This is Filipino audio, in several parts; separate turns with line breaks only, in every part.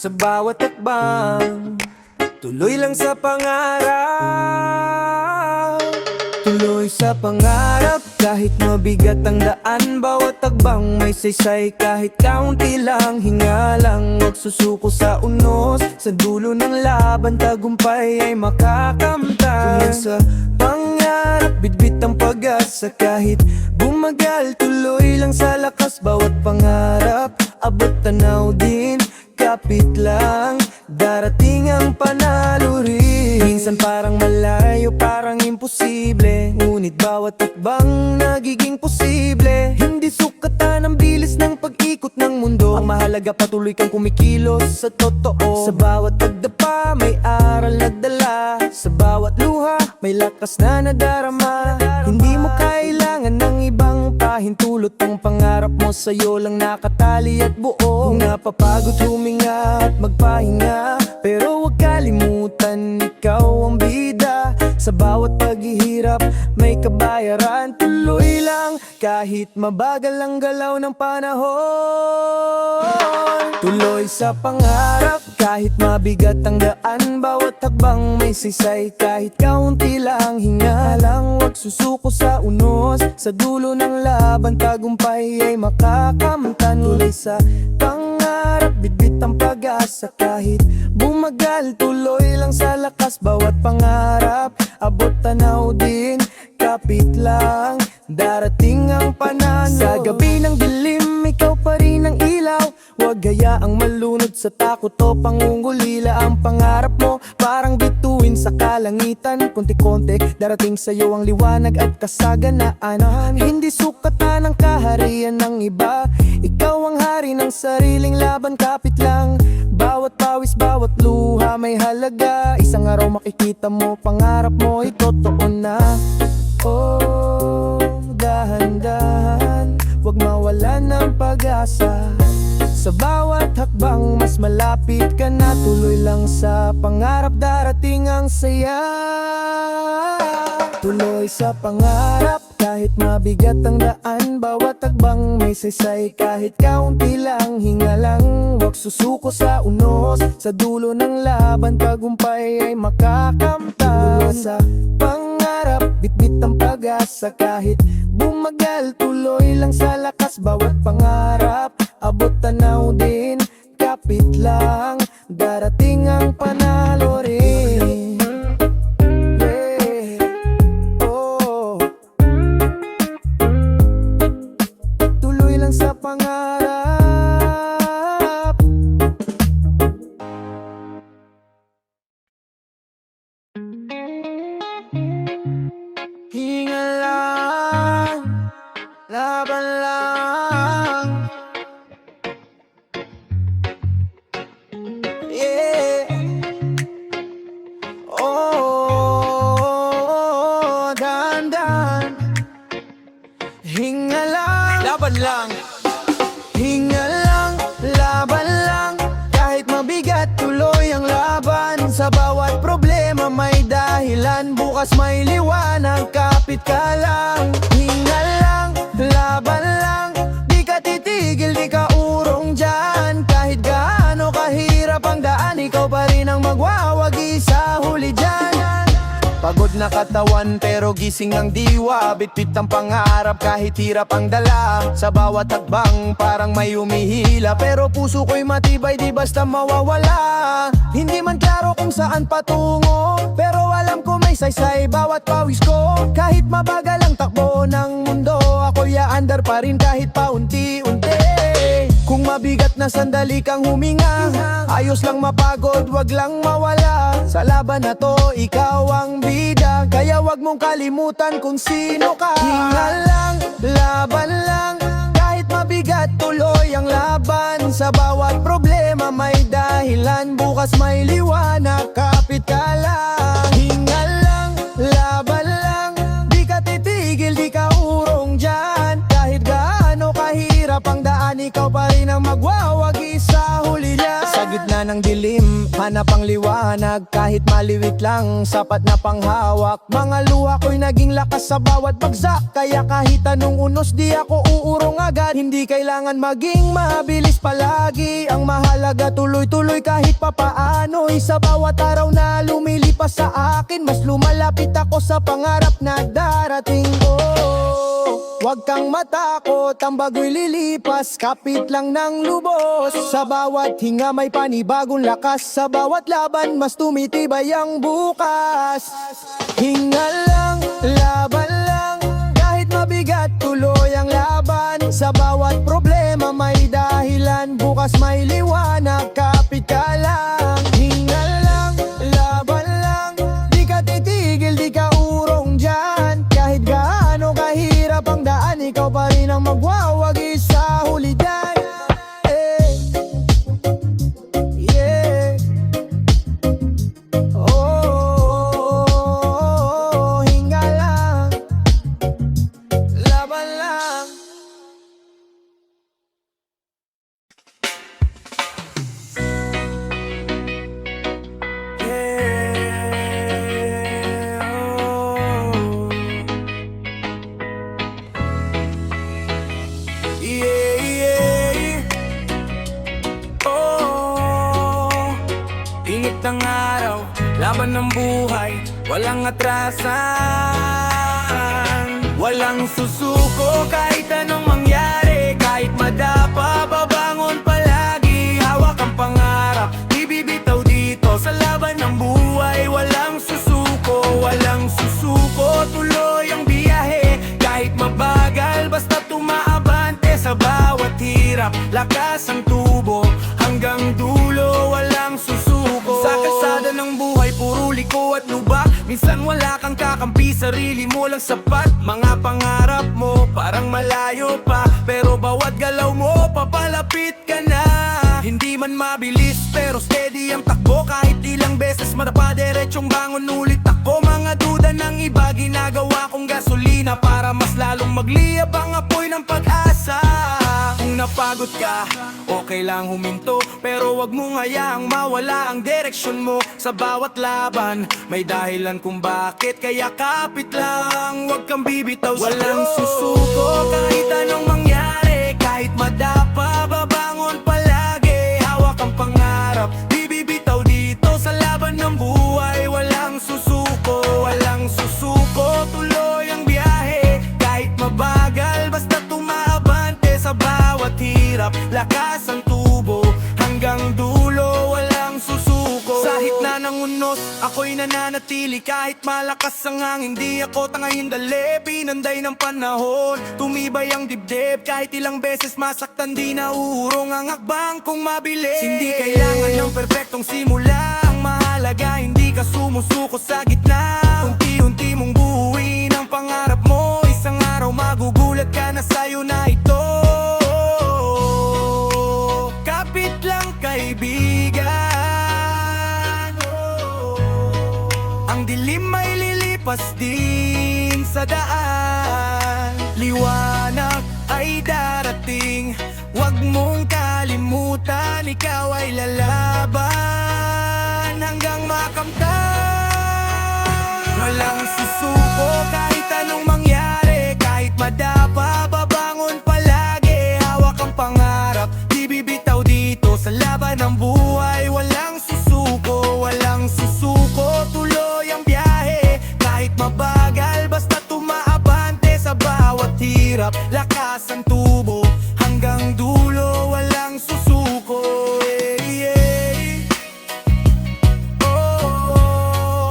sa bawat hakbang. Tuloy lang sa pangarap, tuloy sa pangarap. Kahit mabigat ang daan, bawat tagbang may saysay. Kahit kaunti lang, hinga lang, huwag susuko sa unos. Sa dulo ng laban, tagumpay ay makakamtan. Tuloy sa pangarap, bitbit ang pag-asa. Kahit bumagal, tuloy lang sa lakas. Bawat pangarap, abot tanaw din, kapit lang, darating ang panalo rin. Minsan parang malayo, parang imposible, ngunit bawat takbang nagiging posible. Hindi sukatan ang bilis ng pag-ikot ng mundo, ang mahalaga patuloy kang kumikilos sa totoo. Sa bawat pagdapa may aral na dala, sa bawat luha may lakas na nadarama. Hindi mo kailangan ng ibang pahintulot, ang pangarap mo sa'yo lang nakatali at buo. Napapagod huminga at magpahinga, pero huwag kalimutan, ikaw ang bida. Sa bawat paghihirap may kabayaran. Tuloy lang kahit mabagal ang galaw ng panahon. Tuloy sa pangarap kahit mabigat ang daan, bawat hakbang may sisay. Kahit kaunti lang, hinga lang, huwag susuko sa unos. Sa dulo ng laban, tagumpay ay makakamtan. Tuloy sa pangarap, bitbit ang pag-asa. Kahit bumagal, tuloy lang sa lakas. Bawat pangarap, abot tanaw din, kapit lang, darating ang panalo. Sa gabi ng dilim, ikaw pa rin ang ilaw. Huwag hayaang malunod sa takot o pangungulila. Ang pangarap mo parang bituin sa kalangitan, konti-konti darating sa'yo ang liwanag at kasaganaan. Hindi sukatan ang kaharian ng iba, ikaw ang hari ng sariling laban. Kapit lang, bawat pawis, bawat luha may halaga. Isang araw makikita mo, pangarap mo ay totoo na. Oh, dahan-dahan, huwag mawalan ng pag-asa. Sa bawat hakbang mas malapit ka na. Tuloy lang sa pangarap, darating ang saya. Tuloy sa pangarap kahit mabigat ang daan, bawat hakbang may saysay. Kahit kaunti lang, hinga lang, huwag susuko sa unos. Sa dulo ng laban, tagumpay ay makakamtan. Tuloy sa pangarap, bitbit ang pag-asa. Kahit bumagal, tuloy lang sa lakas. Bawat pangarap, abot tanaw din, kapit lang, darating ang panalo rin. Yeah. Oh. Tuloy lang sa pangarap. Hinga lang, laban lang. Yeah. Oh, dahan-dahan. Hinga lang, laban lang. Hinga lang, laban lang. Kahit mabigat, tuloy ang laban. Sa bawat problema may dahilan, bukas may liwanag, kapit ka lang. Hinga lang, laban lang. Di ka titigil, di ka urong dyan. Kahit gaano kahirap ang daan, ikaw pa rin ang magwawagi sa huli dyan. Pagod na katawan pero gising ang diwa, bitbit ang pangarap kahit hirap ang dala. Sa bawat hakbang parang may umihila, pero puso ko'y matibay, di basta mawawala. Hindi man klaro kung saan patungo, pero alam ko may saysay bawat pawis ko. Kahit mabagal ang takbo ng mundo, ako'y aandar pa rin kahit paunti-unti. Kung mabigat na sandali kang huminga, ayos lang mapagod, wag lang mawala. Sa laban na to, ikaw ang bida, kaya wag mong kalimutan kung sino ka. Hinga lang, laban lang. Kahit mabigat, tuloy ang laban. Sa bawat problema may dahilan, bukas may liwanag, kapit ka lang. Hinga lang, laban lang. Di ka titigil, di ka urong dyan. Kahit gaano kahirap ang daan, ikaw pa rin ang magwawagi sa huli niya. Sa gitna ng dilim, hanap ang liwanag. Kahit maliwit lang, sapat na panghawak. Mga luha ko'y naging lakas sa bawat bagsak. Kaya kahit anong unos di ako uurong agad. Hindi kailangan maging mabilis palagi. Ang mahalaga tuloy-tuloy kahit papaano. Sa bawat araw na lumilipas sa akin, mas lumalapit ako sa pangarap na darating ko. Huwag kang matakot, ang bago'y lilipas. Kapit lang ng lubos. Sa bawat hinga may panibagong lakas. Sa bawat laban mas tumitibay ang bukas. Hinga lang, laban lang. Kahit mabigat tuloy ang laban. Sa bawat problema may dahilan. Bukas may liwanag, kapit ka lang. Hinga lang, laban lang. Di ka titigil, di ka urong dyan. Kahit gaano kahirap ang daan, ikaw pa rin ang magwawagi sa huli dyan. Yeah. Oh, hinga lang, laban lang. Init ng araw, laban ng buhay, walang atrasan. Walang susuko kahit anong mangyari. Kahit madapa, babangon palagi. Hawak ang pangarap, di bibitaw dito. Sa laban ng buhay, walang susuko. Walang susuko, tuloy ang biyahe. Kahit mabagal, basta tumaabante. Sa bawat hirap, lakas ang tubo. Hanggang dulo, walang susuko. Sa kalsada ng buhay, puro liko at lubak. Minsan wala kang kakampi, sarili mo lang sapat. Mga pangarap mo, parang malayo pa. Pero bawat galaw mo, papalapit ka na. Hindi man mabilis, pero steady ang takbo. Kahit ilang beses madapa, diretsong bangon ulit ako. Mga duda ng iba, ginagawa kong gasolina. Para mas lalong magliyab ang apoy ng pag-asa. Kung napagod ka, okay lang huminto. Pero wag mong hayaang mawala ang direksyon mo. Sa bawat laban, may dahilan kung bakit. Kaya kapit lang, wag kang bibitaw. Walang susuko kahit anong mangyari. Kahit madapa, babangon palagi. Hawak ang pangarap, di bibitaw dito. Sa laban ng buhay, walang susuko. Walang susuko, tuloy ang biyahe. Kahit mabagal, basta tumaabante. Sa bawat hirap, lakas ang tubo. Hanggang dulo, walang susuko. Sa hitna ng unos, ako'y nananatili. Kahit malakas ang hangin, di ako tangayin dali. Pinanday ng panahon, tumibay ang dibdib. Kahit ilang beses masaktan, di na uurong ang hakbang kung mabilis. Hindi kailangan ng perpektong simula. Ang mahalaga, hindi ka sumusuko sa gitna. Unti-unti mong buuin ang pangarap mo. Isang araw magugulat ka na sa'yo na ito. Kapit lang kaibigan. Ang dilim ay lilipas din sa daan. Liwanag ay darating. Huwag mong kalimutan, ikaw ay lalaban hanggang makamtan. Walang susuko kahit anong mangyari. Kahit madapa, babangon palagi. Hawak ang pangarap, di bibitaw dito. Sa laban ng buhay, walang susuko. Walang susuko, tuloy ang biyahe. Kahit mabagal, basta tumaabante. Sa bawat hirap, lakas ang tubo. Hanggang dulo, walang susuko. Oh,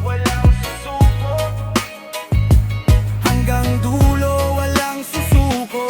walang susuko. Hanggang dulo, walang susuko.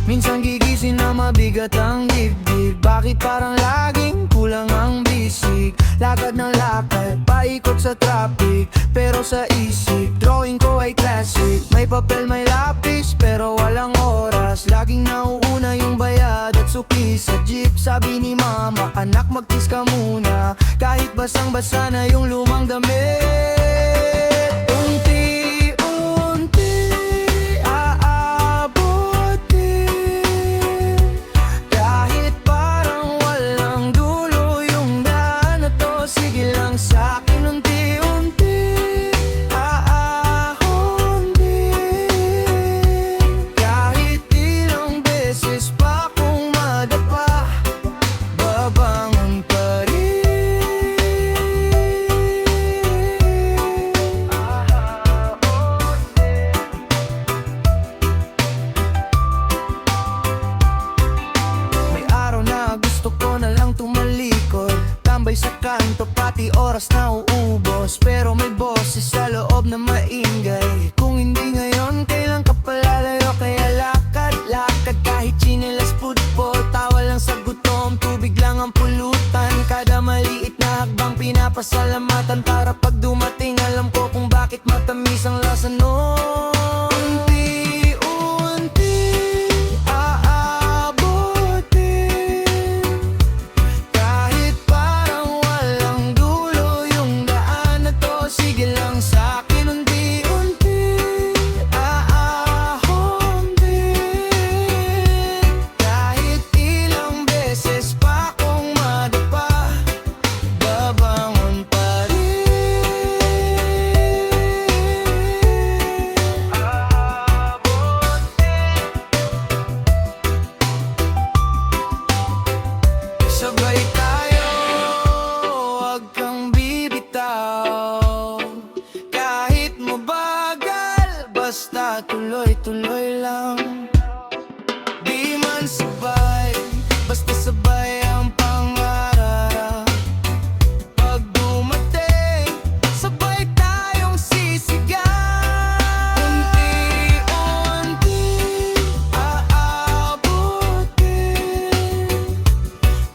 Minsan gigising na mabigat ang dibdib. Bakit parang laging kulang ang bisig? Lakad ng lakad, paikot sa traffic. pero sa isip drawing ko ay classic. May papel, may lapis, pero walang oras. Laging nauuna yung bayad at suki sa jeep. Sabi ni mama, anak mag-kiss ka muna, kahit basang-basa na yung lumang damit. Unti-unti aabutin, kahit parang walang dulo yung daan na to. Sige lang sa'kin, unti-unti aahon din, kahit ilang beses pa kung madapa, babangon pa rin. May araw na gusto ko na lang tumalikod, tambay sa kanto, pati oras na uubos. Pero may boses sa loob na maingay, kung hindi ngayon, kailan ka palalayo? Kaya lakad, lakad, kahit chinelas, pudpod, tawa lang sa gutom, tubig lang ang pulutan. Kada maliit na hakbang pinapasalamatan, para pag dumating alam ko kung bakit matamis ang lasa nun. Unti-unti aabutin, kahit parang walang dulo yung daan na to. Sige lang sa'kin, unti-unti aahon din, kahit ilang beses pa kung madapa, babangon pa rin. Sabay tayo, huwag kang bibitaw, kahit mabagal, basta tuloy-tuloy lang. Di man sabay, basta sabay ang pangarap. Pag dumating, sabay tayong sisigaw. Unti-unti aabutin,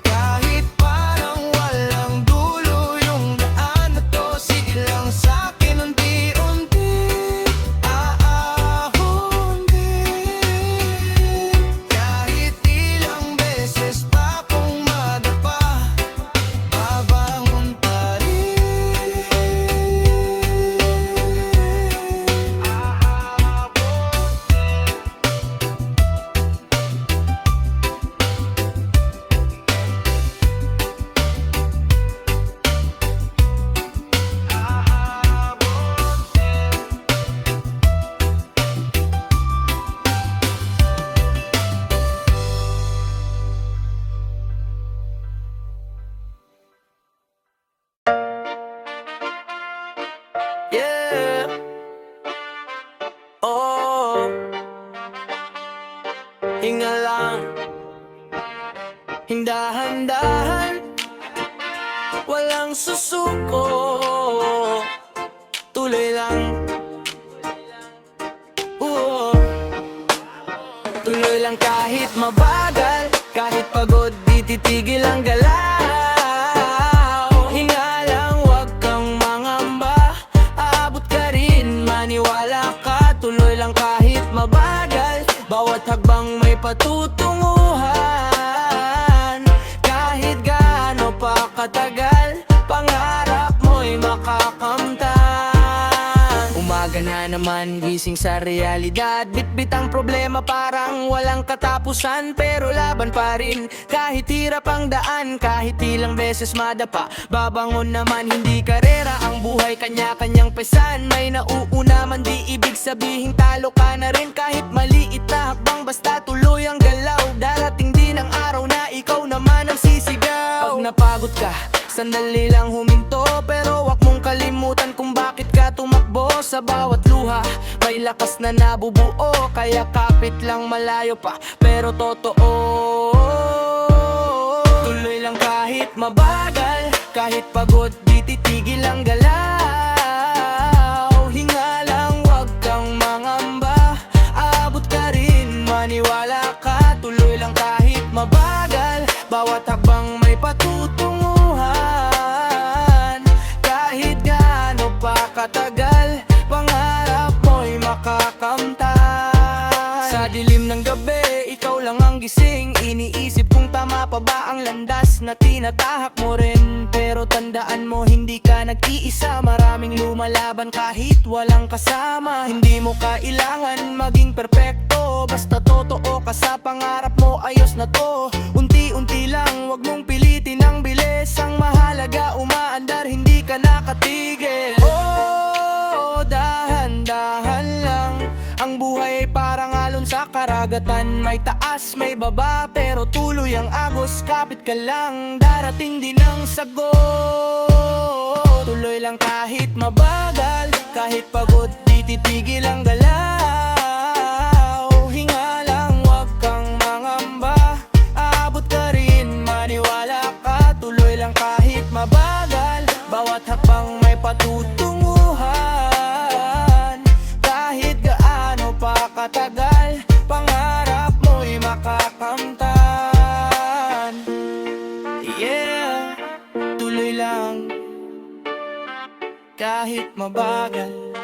kahit parang walang dulo yung daan na to. Sige lang sa'kin, unti-unti aahon din, kahit ilang beses pa kung madapa, babangon pa rin. Yeah. Oh, hinga lang, hindahan-dahan, walang susuko, tuloy lang. Tuloy lang kahit mabagal, kahit pagod, di titigil ang galaw. Hinga lang, wag kang mangamba, aabot ka rin, maniwala ka. Tuloy lang kahit mabagal, bawat hagbang may patutunguhan. Kahit gaano pa katagal, pangarap mo'y makakamtan. Umaga na naman, gising sa realidad, bitbit ang problema parang walang katapusan. Pero laban pa rin, kahit hirap ang daan, kahit ilang beses madapa, babangon naman. Hindi karera ang buhay, kanya-kanyang pesan. May nauuna man, di ibig sabihin talo ka na rin. Kahit maliit na hakbang, basta tuloy ang galaw. Darating din ang araw na ikaw naman ang sisigaw. Pag napagod ka, sandali lang huminto, pero wag mong kalimutan kung bakit ka tumakbo. Sa bawat luha, may lakas na nabubuo, kaya kapit lang malayo pa, pero totoo. Tuloy lang kahit mabagal, kahit pagod, di titigil ang galaw. Hinga lang, wag kang mangamba, aabot ka rin, maniwala ka. Tuloy lang kahit mabagal, bawat hakbang may patutunguhan. Kahit gaano pa katagal, dilim ng gabi, ikaw lang ang gising. Iniisip kung tama pa ba ang landas na tinatahak mo rin. Pero tandaan mo, hindi ka nag-iisa. Maraming lumalaban kahit walang kasama. Hindi mo kailangan maging perpekto, basta totoo ka sa pangarap mo, ayos na to. Unti-unti lang, wag mong pilitin ang bilis. Ang mahalaga, umaandar, hindi ka nakatigil. Oh, dahan-dahan lang. Ang buhay ay parang alon sa karagatan. May taas, may baba, pero tuloy ang agos. Kapit ka lang, darating din ang sagot. Tuloy lang kahit mabagal, kahit pagod, di titigil ang galaw. Hinga lang, wag kang mangamba, aabot ka rin, maniwala ka. Tuloy lang kahit mabagal, bawat hakbang may patutunguhan. Kahit gaano pa katagal, pangarap mo'y makakamtan. Yeah, tuloy lang kahit mabagal.